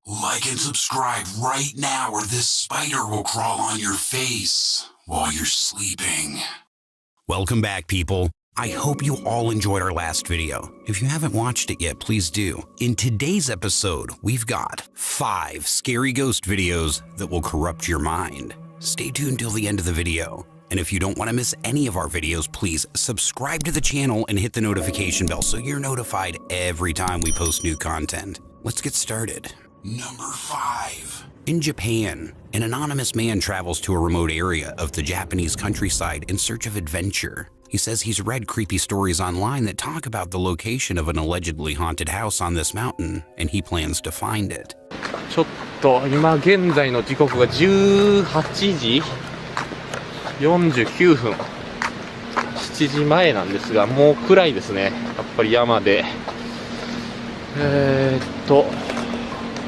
Like and subscribe right now or this spider will crawl on your face while you're sleeping. Welcome back, people. I hope you all enjoyed our last video. If you haven't watched it yet, please do. In today's episode, we've got 5 scary ghost videos that will corrupt your mind. Stay tuned till the end of the video. And if you don't want to miss any of our videos, please subscribe to the channel and hit the notification bell so you're notified every time we post new content. Let's get started. Number 5. In Japan, an anonymous man travels to a remote area of the Japanese countryside in search of adventure. He says he's read creepy stories online that talk about the location of an allegedly haunted house on this mountain, and he plans to find it. ちょっと今現在の時刻が18時49分、7時前なんですが、もう暗いですね。やっぱり山で。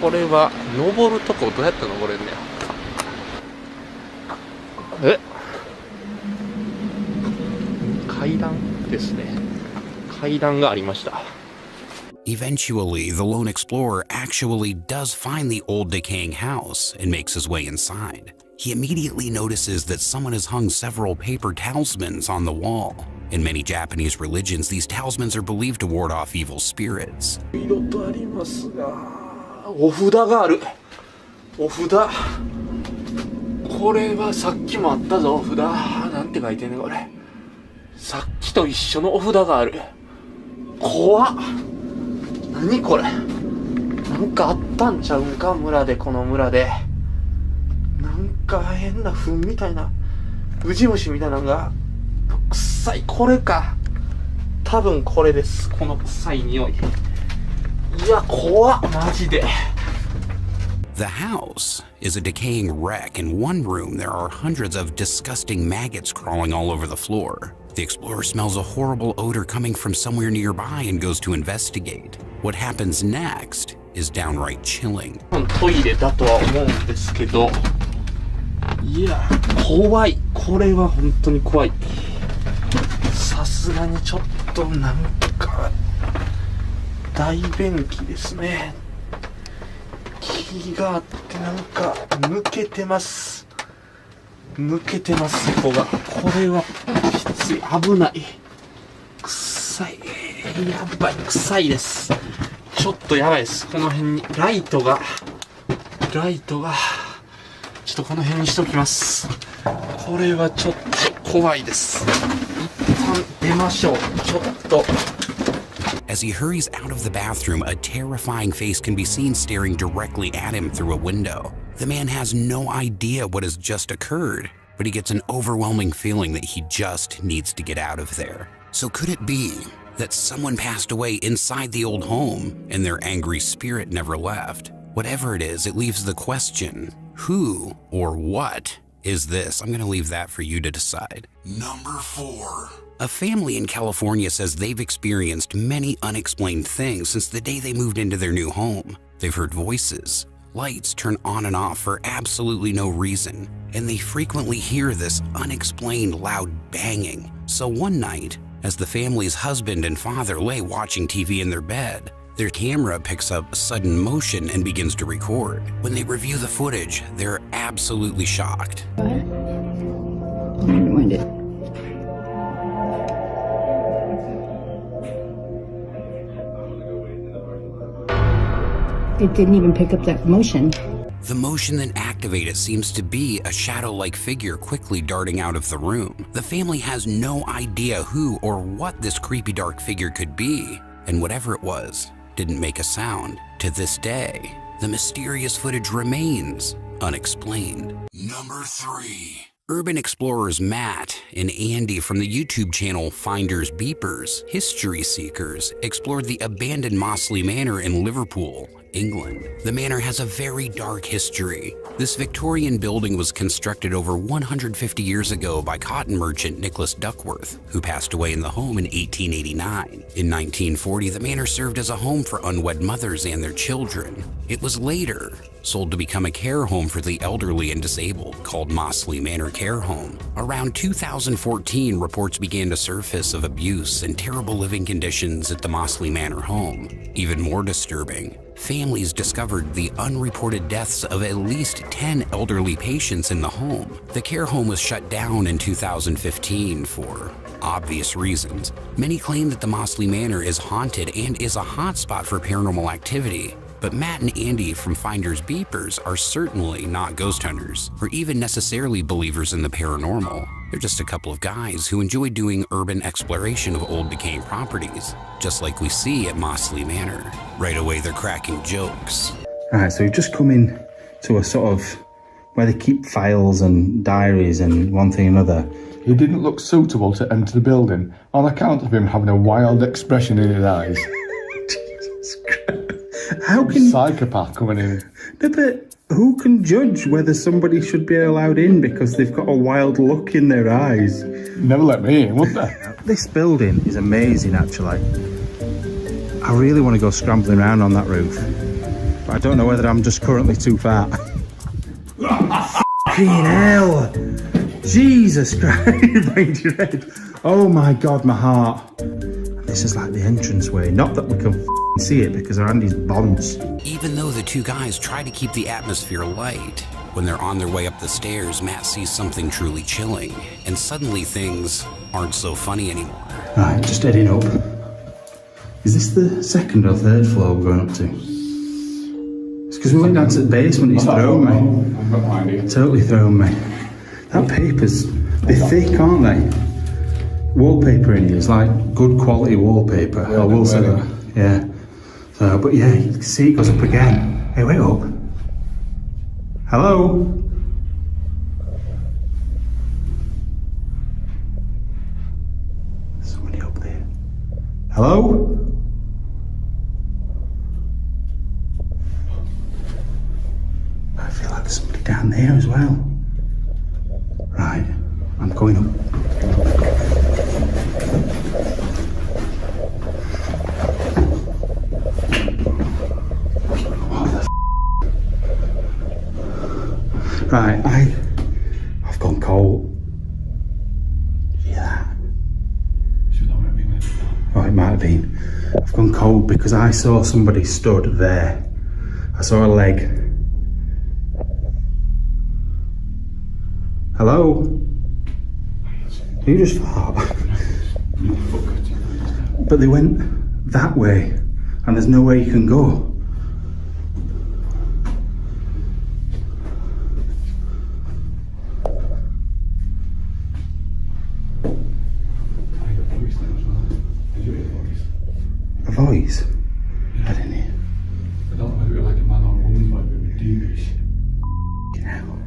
これは登るとこどうやって登れんねや。階段ですね。階段がありました。Eventually, the lone explorer actually does find the old decaying house and makes his way inside. He immediately notices that someone has hung several paper talismans on the wall. In many Japanese religions, these talismans are believed to ward off evil spirits. 色とありますが、お札がある。お札。これはさっきもあったぞ、お札。なんて書いてんねんこれ。さっきと一緒のお札がある。怖っ。何これ。なんかあったんちゃうんか、村で、この村で。なんか変な糞みたいな、ウジ虫みたいなのが、臭い。これか。多分これです。この臭い匂い。いや、怖っ、マジで。The house is a decaying wreck. In one room, there are hundreds of disgusting maggots crawling all over the floor. The explorer smells a horrible odor coming from somewhere nearby and goes to investigate. What happens next is downright chilling. トイレだとは思うんですけど、いや、怖い。これは本当に怖い。さすがにちょっとなんか大便器ですね。木があってなんか抜けてます。抜けてます、そこが。これはきつい。危ない。臭い。やばい。臭いです。ちょっとやばいです。この辺にライトがちょっとこの辺にしときます。これはちょっと怖いです。一旦出ましょう。ちょっと。As he hurries out of the bathroom, a terrifying face can be seen staring directly at him through a window. The man has no idea what has just occurred, but he gets an overwhelming feeling that he just needs to get out of there. So could it be that someone passed away inside the old home and their angry spirit never left? Whatever it is, it leaves the question, who or what is this? I'm going to leave that for you to decide. Number 4. A family in California says they've experienced many unexplained things since the day they moved into their new home. They've heard voices, lights turn on and off for absolutely no reason, and they frequently hear this unexplained loud banging. So one night, as the family's husband and father lay watching TV in their bed, their camera picks up sudden motion and begins to record. When they review the footage, they're absolutely shocked. It didn't even pick up that motion. The motion that activated seems to be a shadow-like figure quickly darting out of the room. The family has no idea who or what this creepy dark figure could be, and whatever it was didn't make a sound. To this day, the mysterious footage remains unexplained. Number 3. Urban explorers Matt and Andy from the YouTube channel Finders Beepers History Seekers explored the abandoned Mossley Manor in Liverpool, England. The manor has a very dark history. This Victorian building was constructed over 150 years ago by cotton merchant Nicholas Duckworth, who passed away in the home in 1889. In 1940, the manor served as a home for unwed mothers and their children. It was later sold to become a care home for the elderly and disabled called Mossley Manor Care Home. Around 2014, reports began to surface of abuse and terrible living conditions at the Mossley Manor home. Even more disturbing, families discovered the unreported deaths of at least 10 elderly patients in the home. The care home was shut down in 2015 for obvious reasons. Many claim that the Mosley Manor is haunted and is a hotspot for paranormal activity. But Matt and Andy from Finders Beepers are certainly not ghost hunters, or even necessarily believers in the paranormal. They're just a couple of guys who enjoy doing urban exploration of old decaying properties, just like we see at Mosley Manor. Right away they're cracking jokes. Alright, so we've just come in to a sort of where they keep files and diaries and one thing and another. He didn't look suitable to enter the building on account of him having a wild expression in his eyes. Jesus Christ. How can... Psychopath coming in. No, but who can judge whether somebody should be allowed in because they've got a wild look in their eyes? Never let me in, would they? This building is amazing, actually. I really want to go scrambling around on that roof, but I don't know whether I'm just currently too fat. Fucking hell! Jesus Christ, brained your head. Oh my God, my heart. This is like the entranceway. Not that we can see it because our Andy's bonds. Even though the two guys try to keep the atmosphere light, when they're on their way up the stairs, Matt sees something truly chilling, and suddenly things aren't so funny anymore. Right, just heading up. Is this the second or third floor we're going up to? It's because we went down to the basement, he's thrown me. I've got no idea. Totally thrown me. That paper's, they're thick, aren't they? Wallpaper in here is like good quality wallpaper. I will say that. Yeah. So, but yeah, you can see it goes up again. Hey, wait up. Hello? There's somebody up there. Hello? I feel like there's somebody down there as well. Right, I'm going up. Right, I've gone cold. Yeah. Oh, it might have been. I've gone cold because I saw somebody stood there. I saw a leg. Hello? You just fart. But they went that way, and there's nowhere you can go. A voice? I didn't hear. I don't know if it was like a man or a woman's voice, but it was deepish. Hell.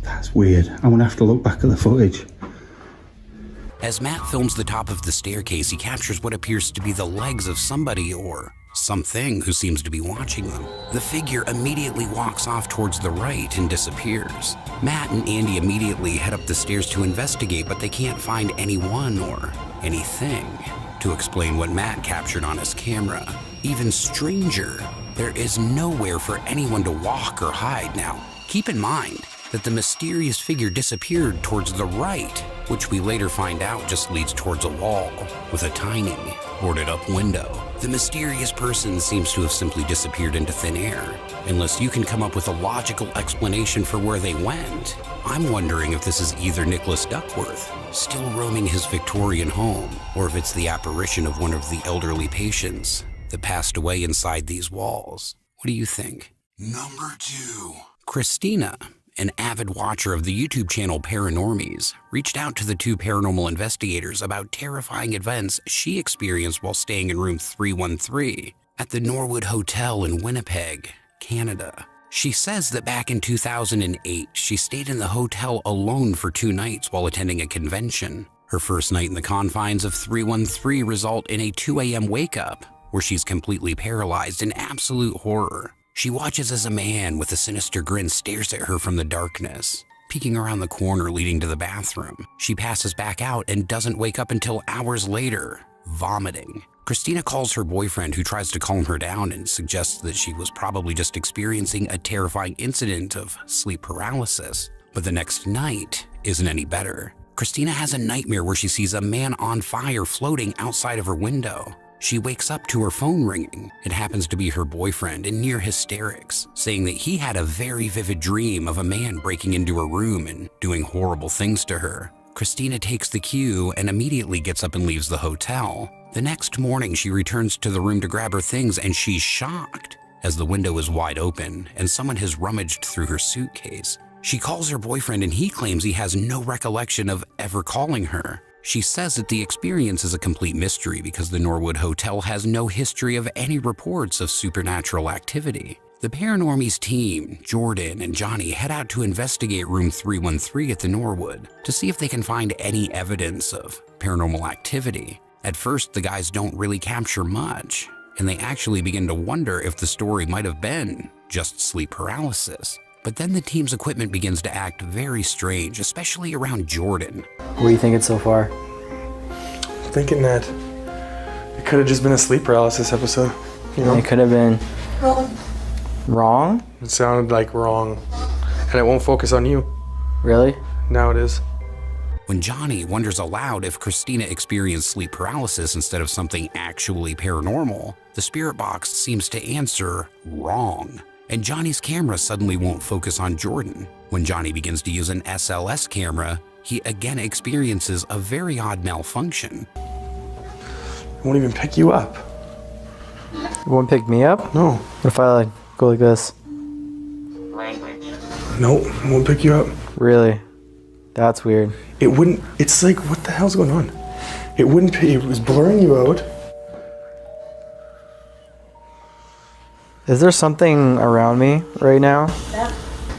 That's weird. I'm gonna have to look back at the footage. As Matt films the top of the staircase, he captures what appears to be the legs of somebody or something who seems to be watching them. The figure immediately walks off towards the right and disappears. Matt and Andy immediately head up the stairs to investigate, but they can't find anyone or anything to explain what Matt captured on his camera. Even stranger, there is nowhere for anyone to walk or hide now. Keep in mind that the mysterious figure disappeared towards the right, which we later find out just leads towards a wall with a tiny, boarded-up window. The mysterious person seems to have simply disappeared into thin air, unless you can come up with a logical explanation for where they went. I'm wondering if this is either Nicholas Duckworth, still roaming his Victorian home, or if it's the apparition of one of the elderly patients that passed away inside these walls. What do you think? Number 2. Christina, an avid watcher of the YouTube channel Paranormies, reached out to the two paranormal investigators about terrifying events she experienced while staying in room 313 at the Norwood Hotel in Winnipeg, Canada. She says that back in 2008, she stayed in the hotel alone for 2 nights while attending a convention. Her first night in the confines of 313 result in a 2 a.m. wake-up, where she's completely paralyzed in absolute horror. She watches as a man with a sinister grin stares at her from the darkness. Peeking around the corner leading to the bathroom, she passes back out and doesn't wake up until hours later, vomiting. Christina calls her boyfriend, who tries to calm her down and suggests that she was probably just experiencing a terrifying incident of sleep paralysis. But the next night isn't any better. Christina has a nightmare where she sees a man on fire floating outside of her window. She wakes up to her phone ringing. It happens to be her boyfriend, in near hysterics, saying that he had a very vivid dream of a man breaking into her room and doing horrible things to her. Christina takes the cue and immediately gets up and leaves the hotel. The next morning, she returns to the room to grab her things, and she's shocked as the window is wide open and someone has rummaged through her suitcase. She calls her boyfriend, and he claims he has no recollection of ever calling her. She says that the experience is a complete mystery because the Norwood Hotel has no history of any reports of supernatural activity. The Paranormies team, Jordan and Johnny, head out to investigate room 313 at the Norwood to see if they can find any evidence of paranormal activity. At first, the guys don't really capture much, and they actually begin to wonder if the story might have been just sleep paralysis. But then the team's equipment begins to act very strange, especially around Jordan. What are you thinking so far? I'm thinking that it could have just been a sleep paralysis episode. You know? It could have been wrong? It sounded like wrong. And it won't focus on you. Really? Now it is. When Johnny wonders aloud if Christina experienced sleep paralysis instead of something actually paranormal, the spirit box seems to answer wrong. And Johnny's camera suddenly won't focus on Jordan. When Johnny begins to use an SLS camera, he again experiences a very odd malfunction. It won't even pick you up. It won't pick me up? No. What if I like go like this? Nope, it won't pick you up. Really? That's weird. It wouldn't, it's like, what the hell's going on? It wouldn't, it was blurring you out. Is there something around me right now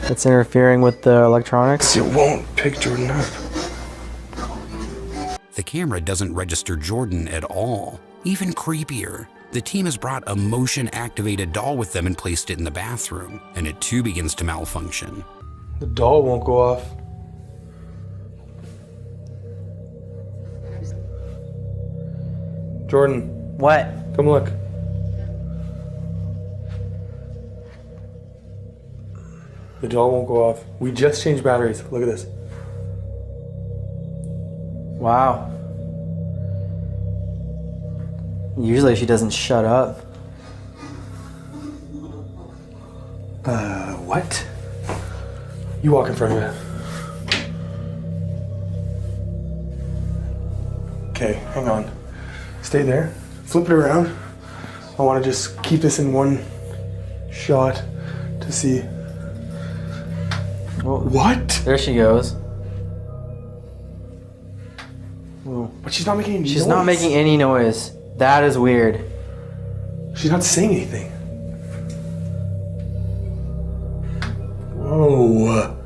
that's interfering with the electronics? It won't pick Jordan up. The camera doesn't register Jordan at all. Even creepier, the team has brought a motion-activated doll with them and placed it in the bathroom, and it too begins to malfunction. The doll won't go off. Jordan, What? come look. The doll won't go off. We just changed batteries. Look at this. Wow. Usually she doesn't shut up. What? You walk in front of it. Okay, hang on. Stay there. Flip it around. I want to just keep this in one shot to see. Well, What? there she goes. But she's not making any noise. She's not making any noise. That is weird. She's not saying anything. Whoa.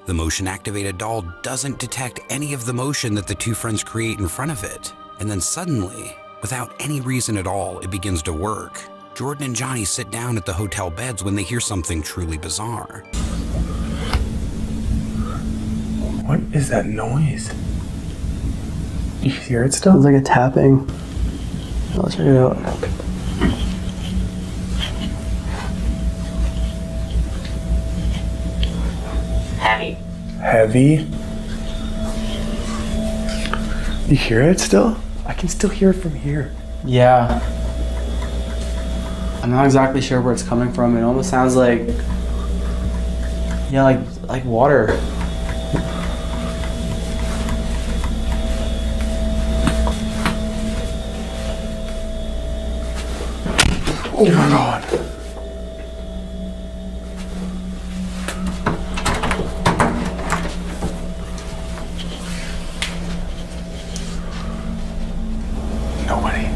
The motion-activated doll doesn't detect any of the motion that the two friends create in front of it. And then suddenly, without any reason at all, it begins to work. Jordan and Johnny sit down at the hotel beds when they hear something truly bizarre. What is that noise? You hear it still? It's like a tapping. I'll check it out. Heavy. You hear it still? I can still hear it from here. Yeah. I'm not exactly sure where it's coming from. It almost sounds like, yeah, like water. Oh my god. Nobody.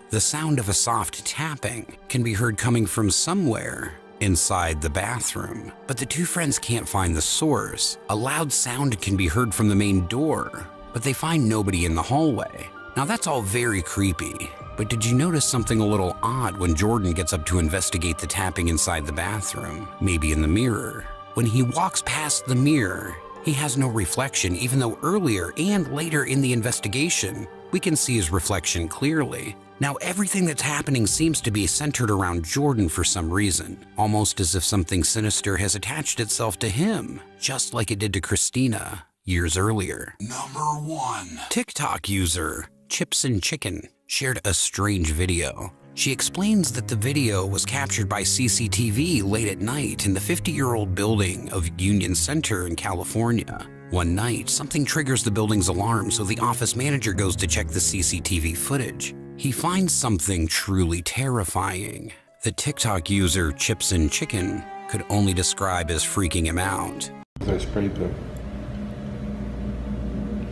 The sound of a soft tapping can be heard coming from somewhere inside the bathroom, but the two friends can't find the source. A loud sound can be heard from the main door, but they find nobody in the hallway. Now that's all very creepy, but did you notice something a little odd when Jordan gets up to investigate the tapping inside the bathroom, maybe in the mirror? When he walks past the mirror, He has no reflection, even though earlier and later in the investigation, we can see his reflection clearly. Now everything that's happening seems to be centered around Jordan for some reason, almost as if something sinister has attached itself to him, just like it did to Christina years earlier. Number 1. TikTok user Chips and Chicken shared a strange video. She explains that the video was captured by CCTV late at night in the 50-year-old building of Union Center in California. One night, something triggers the building's alarm, so the office manager goes to check the CCTV footage. He finds something truly terrifying. The TikTok user Chips and Chicken could only describe as freaking him out. I sprayed them.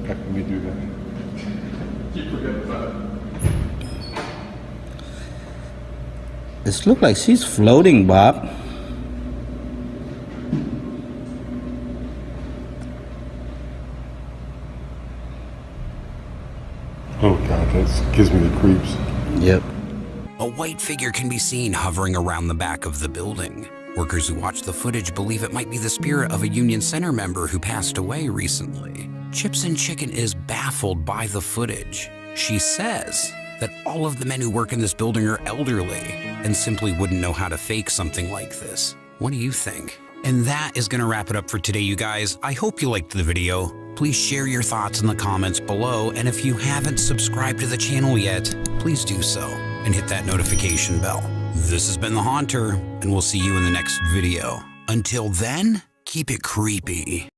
How can we do that? You forget that. It looks like she's floating, Bob. Oh God, that gives me the creeps. Yep. A white figure can be seen hovering around the back of the building. Workers who watch the footage believe it might be the spirit of a Union Center member who passed away recently. Chips and Chicken is baffled by the footage. She says that all of the men who work in this building are elderly and simply wouldn't know how to fake something like this. What do you think? And that is gonna wrap it up for today, you guys. I hope you liked the video. Please share your thoughts in the comments below, and if you haven't subscribed to the channel yet, please do so and hit that notification bell. This has been The Haunter, and we'll see you in the next video. Until then, keep it creepy.